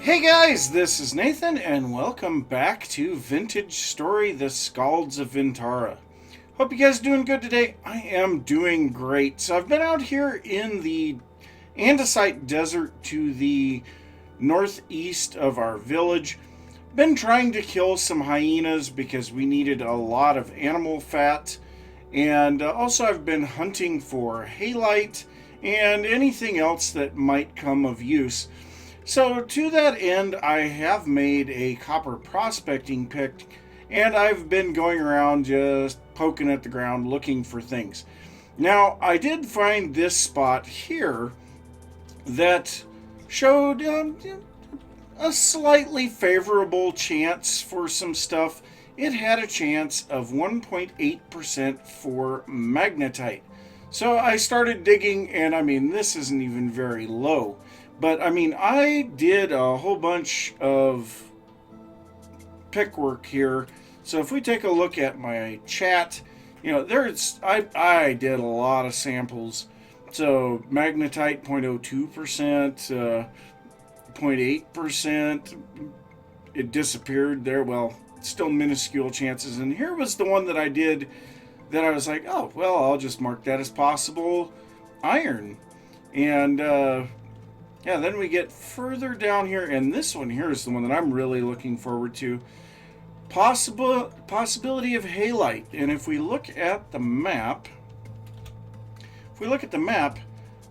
Hey guys, this is Nathan, and welcome back to Vintage Story, the Skalds of Vintara. Hope you guys are doing good today. I am doing great. So I've been out here in the Andesite Desert to the northeast of our village. Been trying to kill some hyenas because we needed a lot of animal fat. And also I've been hunting for halite and anything else that might come of use. So to that end, I have made a copper prospecting pick, and I've been going around just poking at the ground looking for things. Now, I did find this spot here that showed a slightly favorable chance for some stuff. It had a chance of 1.8% for magnetite. So I started digging, and I mean, this isn't even very low. But I mean, I did a whole bunch of pick work here. So if we take a look at my chat, I did a lot of samples. So magnetite 0.02%, 0.8%, it disappeared there. Well, still minuscule chances. And here was the one that I did that I was like, oh, well, I'll just mark that as possible iron. And then we get further down here, and this one here is the one that I'm really looking forward to. Possibility of halite. And if we look at the map,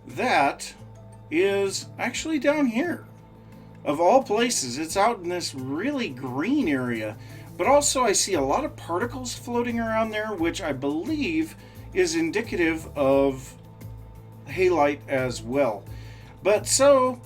that is actually down here. Of all places, it's out in this really green area. But also I see a lot of particles floating around there, which I believe is indicative of halite as well. But so,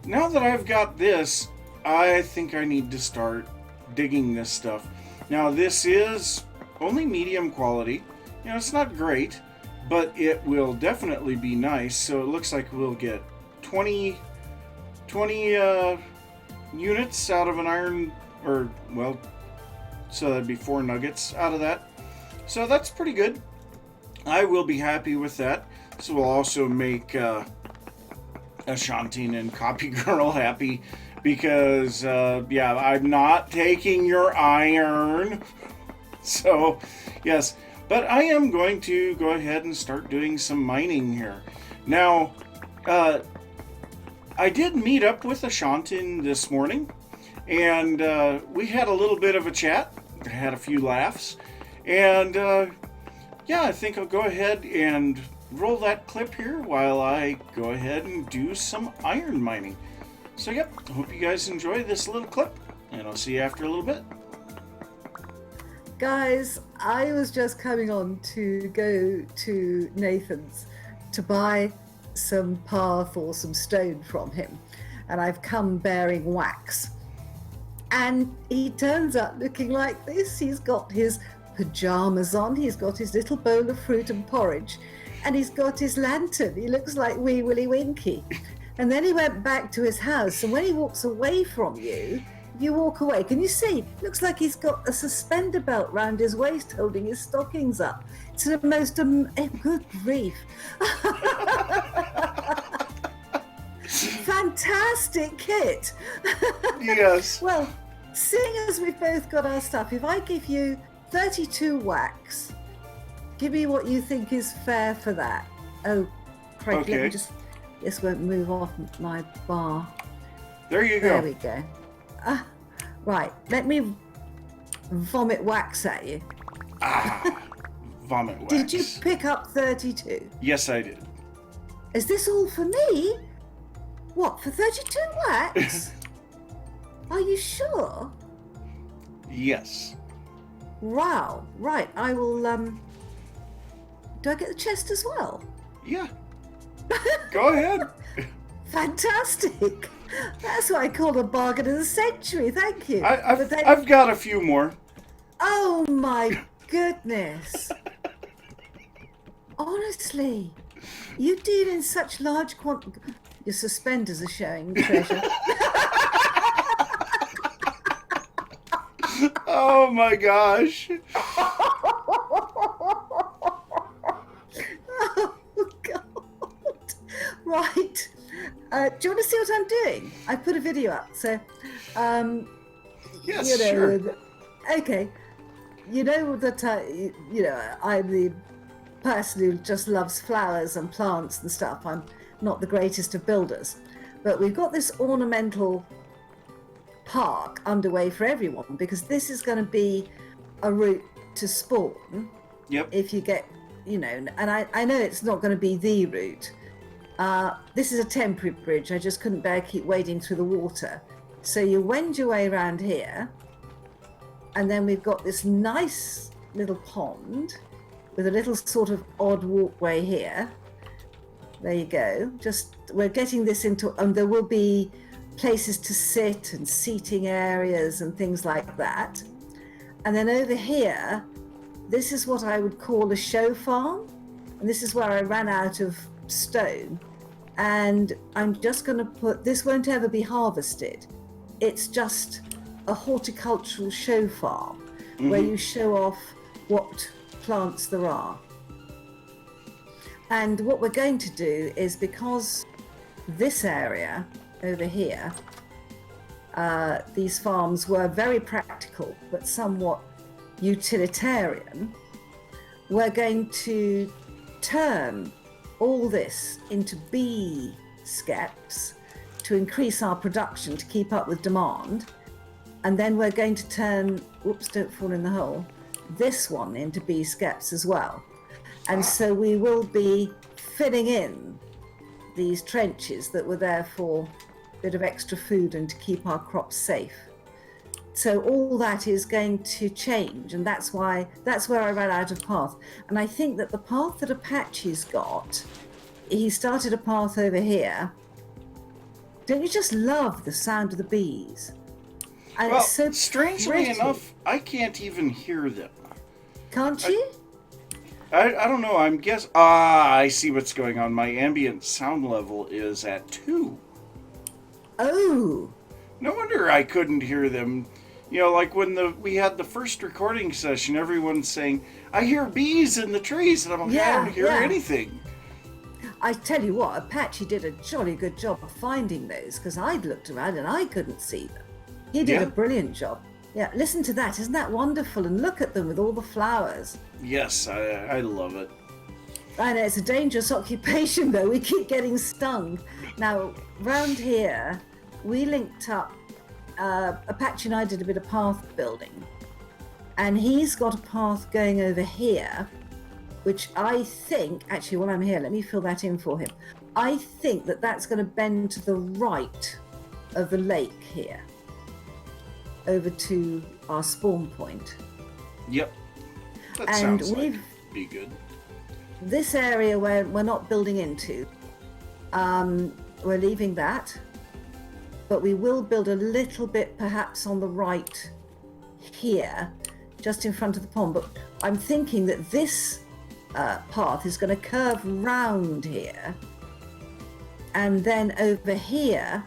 now that I've got this, I think I need to start digging this stuff. Now, this is only medium quality. It's not great, but it will definitely be nice. So it looks like we'll get 20 units out of an iron, so that'd be 4 nuggets out of that. So that's pretty good. I will be happy with that. So we'll also make Ashantin and Copy Girl happy because, I'm not taking your iron. So, yes. But I am going to go ahead and start doing some mining here. Now, I did meet up with Ashantin this morning, and we had a little bit of a chat. I had a few laughs. And, I think I'll go ahead and roll that clip here while I go ahead and do some iron mining. So I hope you guys enjoy this little clip, and I'll see you after a little bit. Guys, I was just coming on to go to Nathan's to buy some path or some stone from him, and I've come bearing wax. And he turns up looking like this. He's got his pajamas on, he's got his little bowl of fruit and porridge, and he's got his lantern. He looks like Wee Willie Winky. And then he went back to his house, and when he walks away from you, you walk away. Can you see? Looks like he's got a suspender belt round his waist holding his stockings up. It's the most good grief. Fantastic kit. Yes. Well, seeing as we've both got our stuff, if I give you 32 wax, give me what you think is fair for that. Oh, Craig, okay. Let me just... This won't move off my bar. There you go. There we go. Right, let me vomit wax at you. Vomit wax. Did you pick up 32? Yes, I did. Is this all for me? What, for 32 wax? Are you sure? Yes. Wow. Right, I will, do I get the chest as well? Yeah. Go ahead. Fantastic. That's what I call a bargain of the century. Thank you. I've got a few more. Oh my goodness. Honestly, you deal in such large quantities. Your suspenders are showing, treasure. Oh my gosh. Oh God. Right. Do you want to see what I'm doing? I put a video up. So, Yes, sure. okay. You know that I'm the person who just loves flowers and plants and stuff. I'm not the greatest of builders, but we've got this ornamental park underway for everyone because this is going to be a route to spawn. Yep. If you get, and I know it's not going to be the route. This is a temporary bridge. I just couldn't bear keep wading through the water. So you wend your way around here, and then we've got this nice little pond with a little sort of odd walkway here. There you go. We're getting this into, and there will be places to sit and seating areas and things like that. And then over here, this is what I would call a show farm. And this is where I ran out of stone. And I'm just going to put, this won't ever be harvested. It's just a horticultural show farm where you show off what plants there are. And what we're going to do is, because this area over here, these farms were very practical but somewhat utilitarian, we're going to turn all this into bee skeps to increase our production to keep up with demand. And then we're going to turn, whoops, don't fall in the hole, this one into bee skeps as well. And so we will be filling in these trenches that were there for a bit of extra food and to keep our crops safe. So all that is going to change, and that's where I ran out of path. And I think that the path that Apache's got, he started a path over here. Don't you just love the sound of the bees? And Well, it's so strangely pretty. enough, I can't even hear them. Can't you? I don't know. I see what's going on. My ambient sound level is at 2. Oh. No wonder I couldn't hear them. Like when we had the first recording session, everyone's saying, "I hear bees in the trees," and I'm like, "I don't hear anything." I tell you what, Apache did a jolly good job of finding those, because I'd looked around and I couldn't see them. He did a brilliant job. Yeah, listen to that. Isn't that wonderful? And look at them with all the flowers. Yes, I love it. I know, it's a dangerous occupation, though. We keep getting stung. Now, round here, we linked up. Apache and I did a bit of path building. And he's got a path going over here, which I think, actually, while I'm here, let me fill that in for him. I think that that's going to bend to the right of the lake here, over to our spawn point. Yep. That And sounds like be good. This area where we're not building into, we're leaving that, but we will build a little bit perhaps on the right here, just in front of the pond. But I'm thinking that this path is going to curve round here, and then over here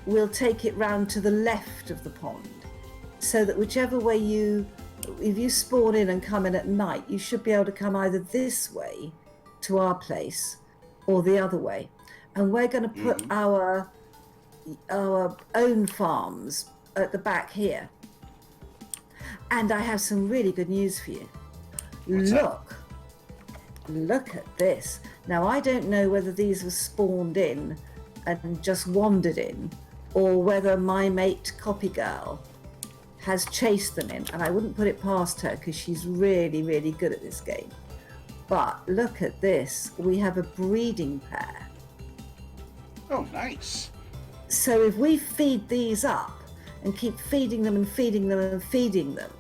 we'll take it round to the left of the pond, so that whichever way if you spawn in and come in at night, you should be able to come either this way to our place or the other way. And we're going to put our own farms at the back here. And I have some really good news for you. Look at this. Now, I don't know whether these were spawned in and just wandered in, or whether my mate Copy Girl has chased them in, and I wouldn't put it past her because she's really, really good at this game. But look at this. We have a breeding pair. Oh, nice. So if we feed these up and keep feeding them and feeding them and feeding them,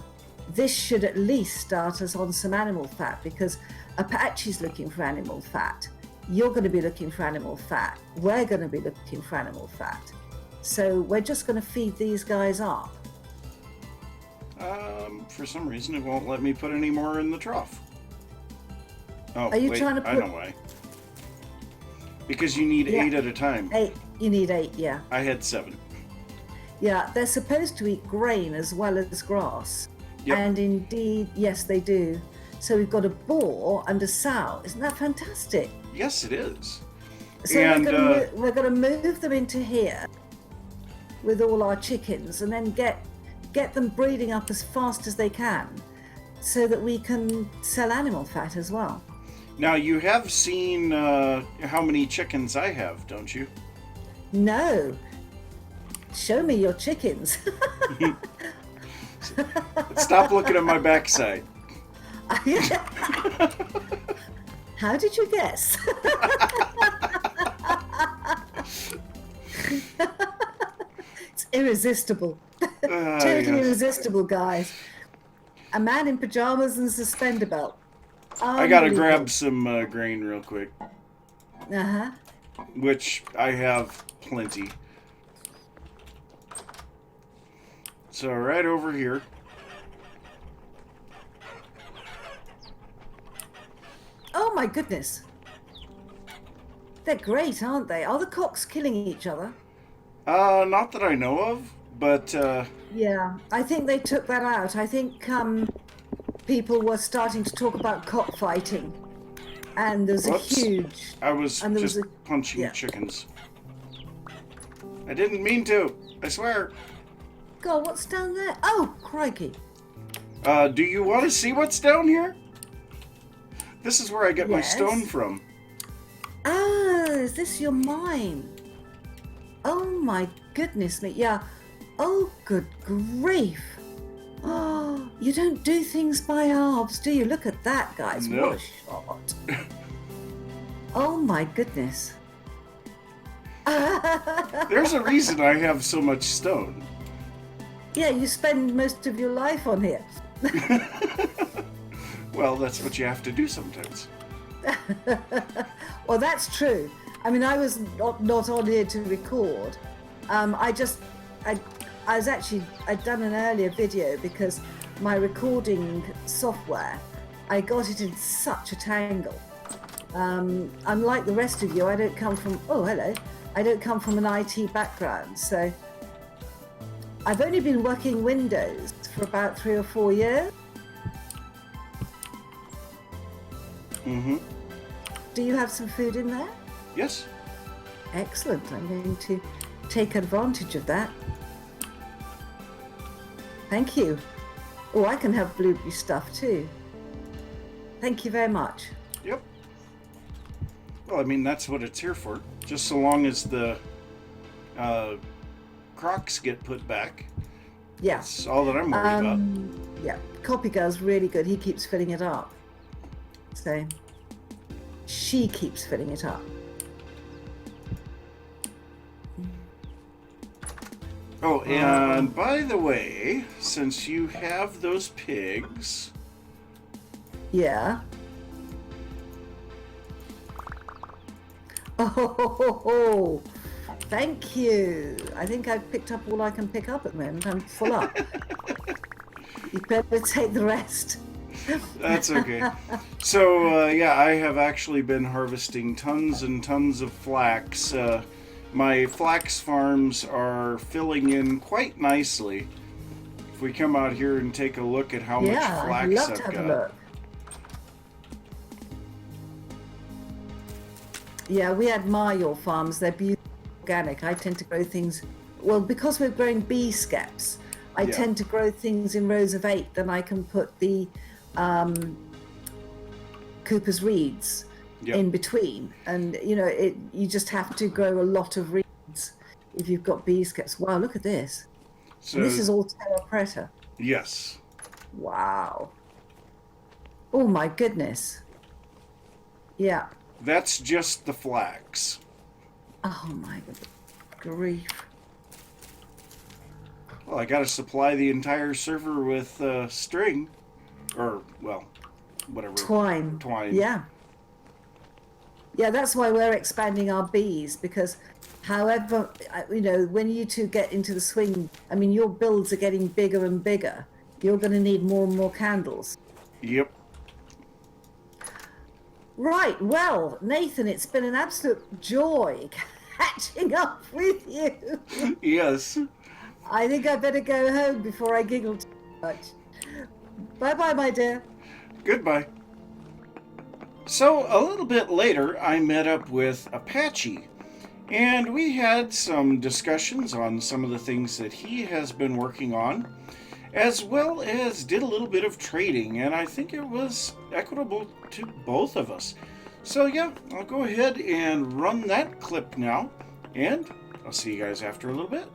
this should at least start us on some animal fat, because Apache's looking for animal fat. You're going to be looking for animal fat. We're going to be looking for animal fat. So we're just going to feed these guys up. For some reason, it won't let me put any more in the trough. Oh, Are you wait, trying to put... I know why. Because you need 8 at a time. 8. You need 8, yeah. I had 7. Yeah, they're supposed to eat grain as well as grass. Yep. And indeed, yes, they do. So we've got a boar and a sow. Isn't that fantastic? Yes, it is. So And we're gonna move them into here with all our chickens, and then get them breeding up as fast as they can, so that we can sell animal fat as well. now you have seen how many chickens I have, don't you? No, show me your chickens. Stop looking at my backside. How did you guess? It's irresistible. Totally Yes. irresistible, guys. A man in pajamas and a suspender belt. I gotta grab some grain real quick, Uh-huh. which I have plenty. So right over here. Oh my goodness. They're great, aren't they? Are the cocks killing each other? Not that I know of, but Yeah, I think they took that out. I think people were starting to talk about cockfighting. And there's whoops. a huge... I was and there just was a- punching yeah. chickens. I didn't mean to. I swear. God, what's down there? Oh, crikey. Do you want to see what's down here? This is where I get my Yes. stone from. Ah, is this your mine? Oh my goodness me. Yeah. Oh, good grief. Oh, you don't do things by halves, do you? Look at that, guys. No. What a shot. Oh my goodness. There's a reason I have so much stone. Yeah, you spend most of your life on here. Well, that's what you have to do sometimes. Well, that's true. I mean, I was not on here to record. I'd done an earlier video because my recording software, I got it in such a tangle. Unlike the rest of you, I don't come from, I don't come from an IT background. So I've only been working Windows for about 3 or 4 years. Mm-hmm. Do you have some food in there? Yes. Excellent. I'm going to take advantage of that. Thank you. Oh, I can have blueberry stuff too. Thank you very much. Yep. Well, I mean, that's what it's here for. Just so long as the crocs get put back. Yeah. That's all that I'm worried about. Yeah. Copy Girl's really good. He keeps filling it up. So she keeps filling it up. Oh, and by the way, since you have those pigs, Yeah. Oh, thank you. I think I've picked up all I can pick up at the moment. I'm full up. You better take the rest. that's okay. So, yeah, I have actually been harvesting tons and tons of flax. My flax farms are filling in quite nicely. If we come out here and take a look at how much Yeah, I'd flax love I've to have got. a look. Yeah, we admire your farms. They're beautiful, organic. I tend to grow things, well, because we're growing bee skeps, I Yeah. tend to grow things in rows of 8. Then I can put the Cooper's reeds Yep. in between. And, you just have to grow a lot of reeds if you've got bee skeps. Wow, look at this. So, And this is all terra preta. yes. Wow. Oh my goodness. Yeah. That's just the flax. Oh my grief. Well, I gotta supply the entire server with string. Or, well, whatever. Twine. Twine. Yeah. Yeah, that's why we're expanding our bees, because however, when you two get into the swing, I mean, your builds are getting bigger and bigger. You're going to need more and more candles. Yep. Right, well, Nathan, it's been an absolute joy catching up with you. Yes. I think I better go home before I giggle too much. Bye-bye, my dear. Goodbye. So, a little bit later, I met up with Apache, and we had some discussions on some of the things that he has been working on, as well as did a little bit of trading, and I think it was equitable to both of us. So, yeah, I'll go ahead and run that clip now, and I'll see you guys after a little bit.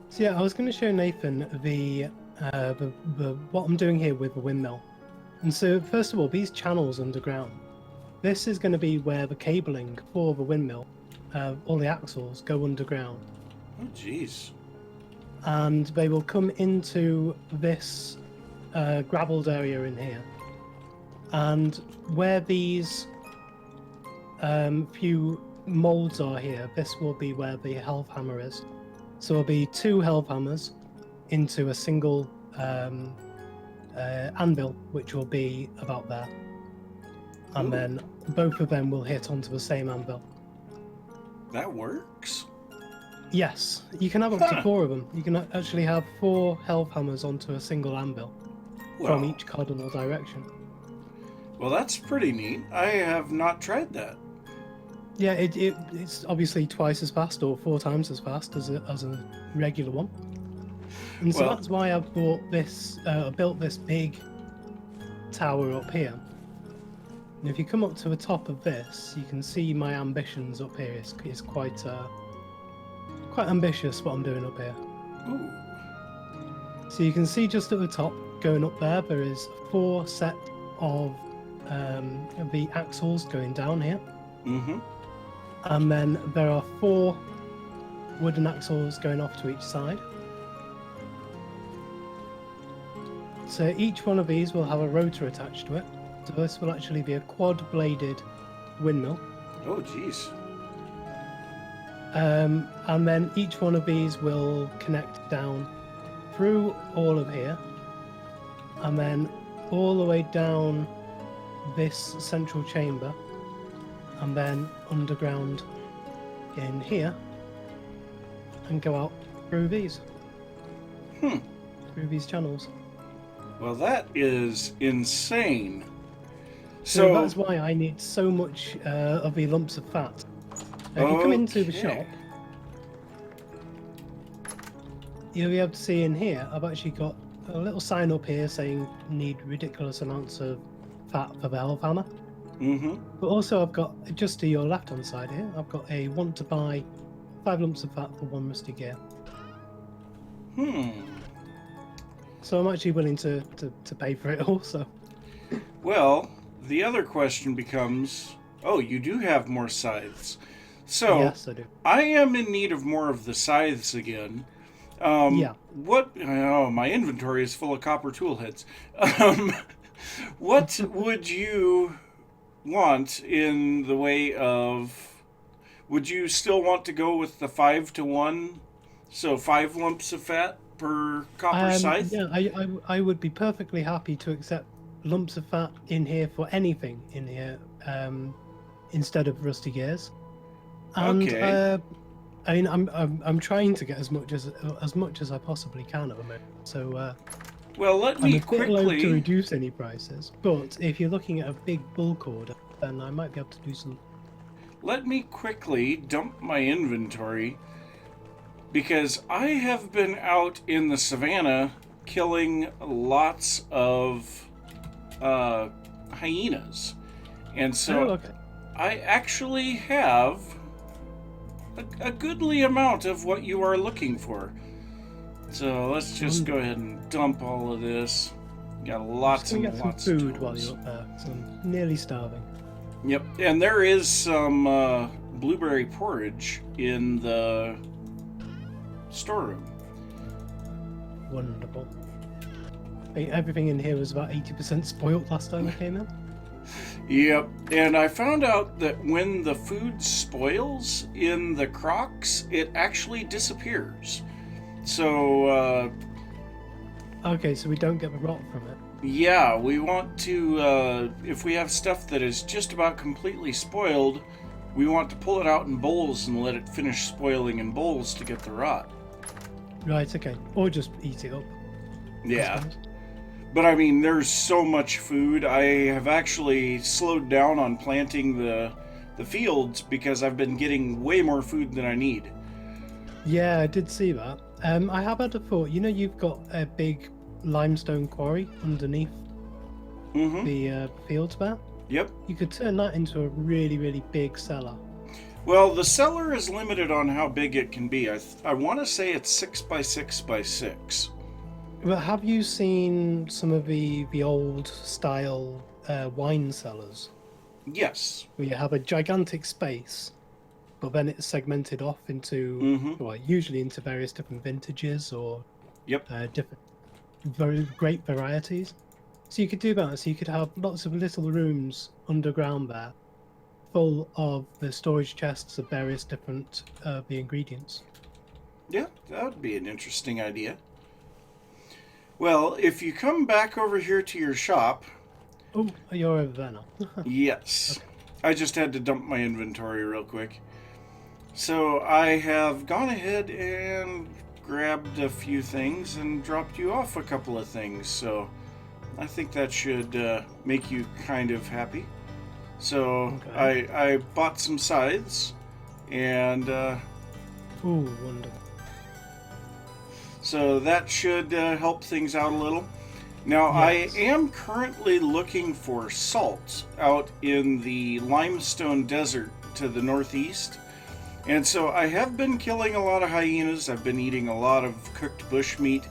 So yeah, I was going to show Nathan the what I'm doing here with the windmill. And so first of all, these channels underground, this is going to be where the cabling for the windmill, all the axles go underground. Oh, jeez. And they will come into this gravelled area in here. And where these few molds are here, this will be where the health hammer is. So there'll be 2 health hammers into a single anvil, which will be about there. And then both of them will hit onto the same anvil. That works? Yes, you can have up to 4 of them. You can actually have 4 health hammers onto a single anvil from each cardinal direction. Well, that's pretty neat. I have not tried that. Yeah, it's obviously twice as fast or 4 times as fast as a regular one. And so that's why I built this big tower up here. And if you come up to the top of this, you can see my ambitions up here is quite ambitious what I'm doing up here. Ooh. So you can see just at the top, going up there is 4 set of the axles going down here. Mm-hmm. And then there are 4 wooden axles going off to each side. So each one of these will have a rotor attached to it. So this will actually be a quad-bladed windmill. Oh, jeez. And then each one of these will connect down through all of here, and then all the way down this central chamber, and then underground in here, and go out through these. Through these channels. Well, that is insane. So that's why I need so much of the lumps of fat. If you come into the shop, you'll be able to see in here, I've actually got a little sign up here saying need ridiculous amounts of fat for the health hammer. Mm-hmm. But also I've got, just to your left hand side here, I've got a want to buy 5 lumps of fat for 1 rusty gear. So I'm actually willing to pay for it also. Well, the other question becomes, you do have more scythes. So, yes, I do. I am in need of more of the scythes again. Yeah. My inventory is full of copper tool heads. What would you want in the way of... Would you still want to go with the 5-to-1? So 5 lumps of fat per copper scythe? Yeah, I would be perfectly happy to accept lumps of fat in here for anything in here, instead of rusty gears. And, okay. I mean, I'm trying to get as much as I possibly can at the moment. So well, let me I'm a bit low quickly to reduce any prices. But if you're looking at a big bulk order, then I might be able to do some. Let me quickly dump my inventory, because I have been out in the savannah killing lots of hyenas, and so I actually have a goodly amount of what you are looking for. So let's just go ahead and dump all of this. Got lots and get lots some of food tools. while you're up there. So I'm nearly starving. Yep, and there is some blueberry porridge in the storeroom. Wonderful. Everything in here was about 80% spoiled last time I came in. Yep, and I found out that when the food spoils in the crocks, it actually disappears. So, okay, so we don't get the rot from it. yeah, we want to, if we have stuff that is just about completely spoiled, we want to pull it out in bowls and let it finish spoiling in bowls to get the rot. Right, okay. Or just eat it up. Yeah. But I mean, there's so much food. I have actually slowed down on planting the fields because I've been getting way more food than I need. Yeah, I did see that. I have had a thought. You know, you've got a big limestone quarry underneath Mm-hmm. the fields there. Yep. You could turn that into a really, really big cellar. Well, the cellar is limited on how big it can be. I want to say it's 6 by 6 by 6. But have you seen some of the old style wine cellars Yes. where you have a gigantic space, but then it's segmented off into, Mm-hmm. well, usually into various different vintages or Yep. different, very great varieties. So you could do that. So you could have lots of little rooms underground there, full of the storage chests of various different the ingredients. Yeah, that would be an interesting idea. Well, if you come back over here to your shop, Oh, you're over there now. yes. Okay. I just had to dump my inventory real quick. So I have gone ahead and grabbed a few things and dropped you off a couple of things. So I think that should make you kind of happy. So Okay. I bought some scythes, and Oh, wonderful. so that should help things out a little. Now, Yes. I am currently looking for salt out in the limestone desert to the northeast. And so I have been killing a lot of hyenas. I've been eating a lot of cooked bushmeat.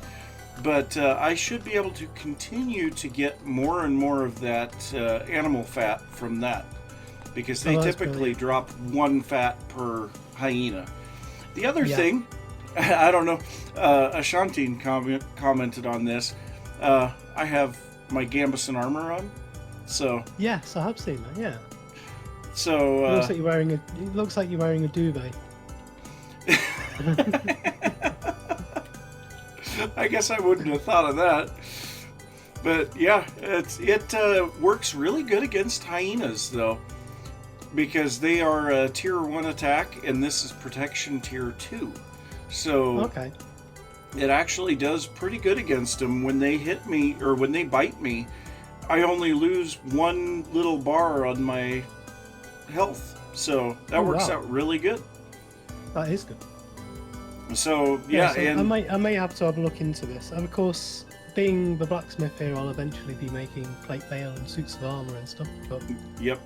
But I should be able to continue to get more and more of that animal fat from that. Because they Oh, that's typically brilliant. drop one fat per hyena. The other Yeah. thing, I don't know, Ashantin commented on this. I have my gambeson armor on, so Yes, I have seen that. Yeah. so. It looks like you're wearing a. It looks like you're wearing a duvet. I guess I wouldn't have thought of that, but yeah, it works really good against hyenas though, because they are a tier 1 attack, and this is protection tier 2. So Okay. it actually does pretty good against them. When they hit me or when they bite me, I only lose one little bar on my health. So that Oh, works wow. out really good. That is good. So yeah, So and I may have to have a look into this. And of course, being the blacksmith here, I'll eventually be making plate mail and suits of armor and stuff. But yep.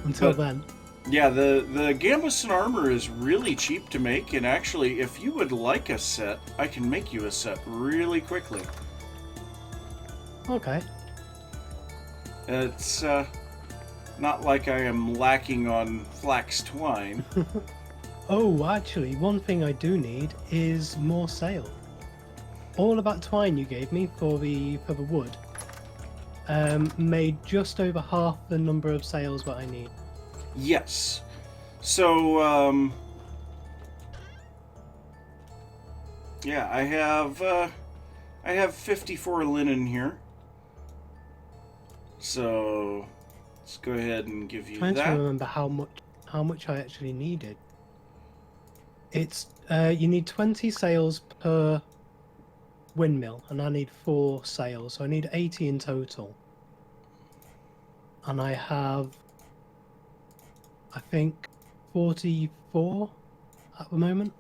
until But- then, Yeah, the gambeson armor is really cheap to make, and actually, if you would like a set, I can make you a set really quickly. okay. It's not like I am lacking on flax twine. Oh, actually, one thing I do need is more sail. All of that twine you gave me for the wood made just over half the number of sails that I need. Yes. So, yeah, I have 54 linen here. So, let's go ahead and give you Trying to that. remember how much I actually needed. It's you need 20 sails per windmill, and I need 4 sails, so I need 80 in total. And I have, I think, 44 at the moment.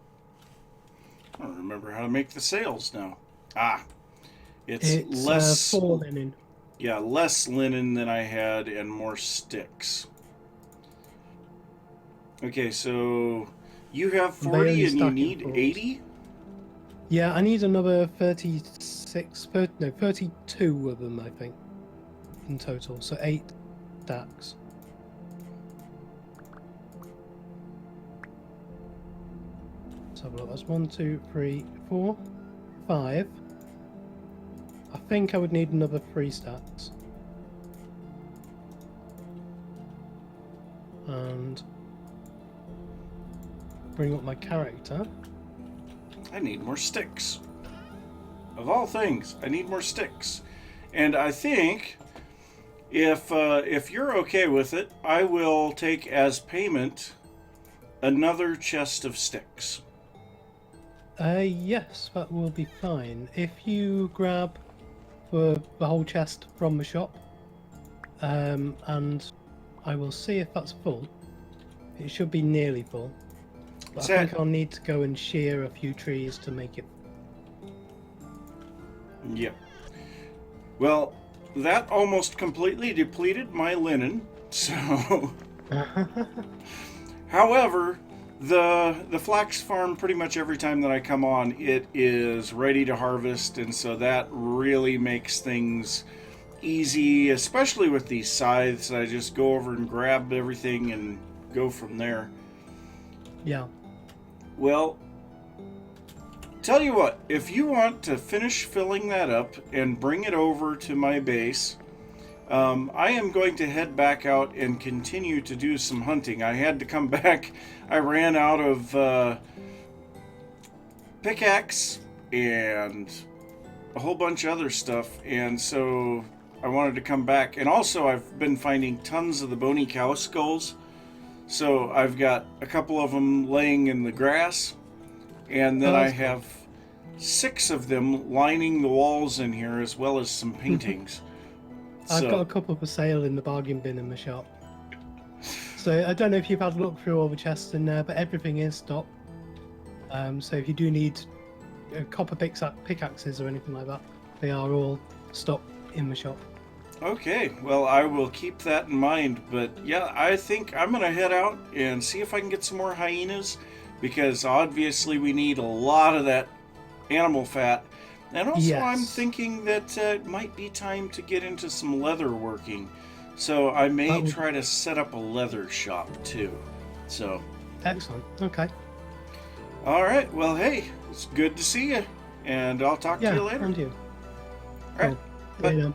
I don't remember how to make the sails now. Ah, it's It's less 4 linen. yeah, less linen than I had and more sticks. Okay, so you have They only 40 and you stack in need fours. 80? Yeah, I need another 32 of them, I think, in total. So 8 stacks. So have a look. That's 1, 2, 3, 4, 5. I think I would need another 3 stacks. And bring up my character. I need more sticks. Of all things, I need more sticks. And I think if you're okay with it, I will take as payment another chest of sticks. Yes, that will be fine. If you grab for the whole chest from the shop, and I will see if that's full. It should be nearly full, but I think I'll need to go and shear a few trees to make it. Yep. Well, that almost completely depleted my linen, so... However, the flax farm, pretty much every time that I come on, it is ready to harvest, and so that really makes things easy, especially with these scythes. I just go over and grab everything and go from there. Yeah. Well, tell you what, if you want to finish filling that up and bring it over to my base, I am going to head back out and continue to do some hunting. I had to come back. I ran out of pickaxe and a whole bunch of other stuff, and so I wanted to come back. And also, I've been finding tons of the bony cow skulls. So I've got a couple of them laying in the grass, and then I have 6 of them lining the walls in here, as well as some paintings. I've got a couple for sale in the bargain bin in the shop. So I don't know if you've had a look through all the chests in there, but everything is stocked. So if you do need copper pickaxes or anything like that, they are all stocked in the shop. Okay, well, I will keep that in mind. But yeah, I think I'm going to head out and see if I can get some more hyenas, because obviously we need a lot of that animal fat. And also, yes, I'm thinking that it might be time to get into some leather working. So I may try to set up a leather shop too. So excellent. Okay. All right. Well, hey, it's good to see you, and I'll talk to you later. And you. All right. Bye.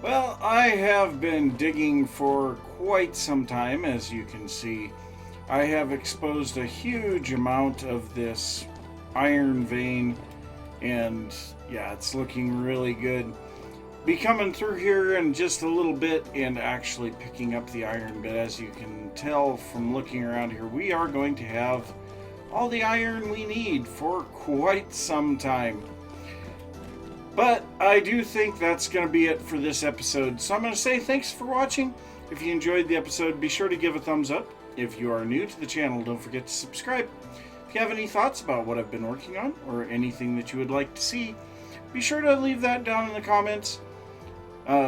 Well, I have been digging for quite some time, as you can see. I have exposed a huge amount of this iron vein, and yeah, it's looking really good. Be coming through here in just a little bit and actually picking up the iron, but as you can tell from looking around here, we are going to have all the iron we need for quite some time. But I do think that's going to be it for this episode. So I'm going to say thanks for watching. If you enjoyed the episode, be sure to give a thumbs up. If you are new to the channel, don't forget to subscribe. If you have any thoughts about what I've been working on, or anything that you would like to see, be sure to leave that down in the comments.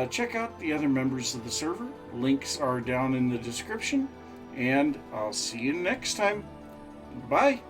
Check out the other members of the server. Links are down in the description. And I'll see you next time. Bye.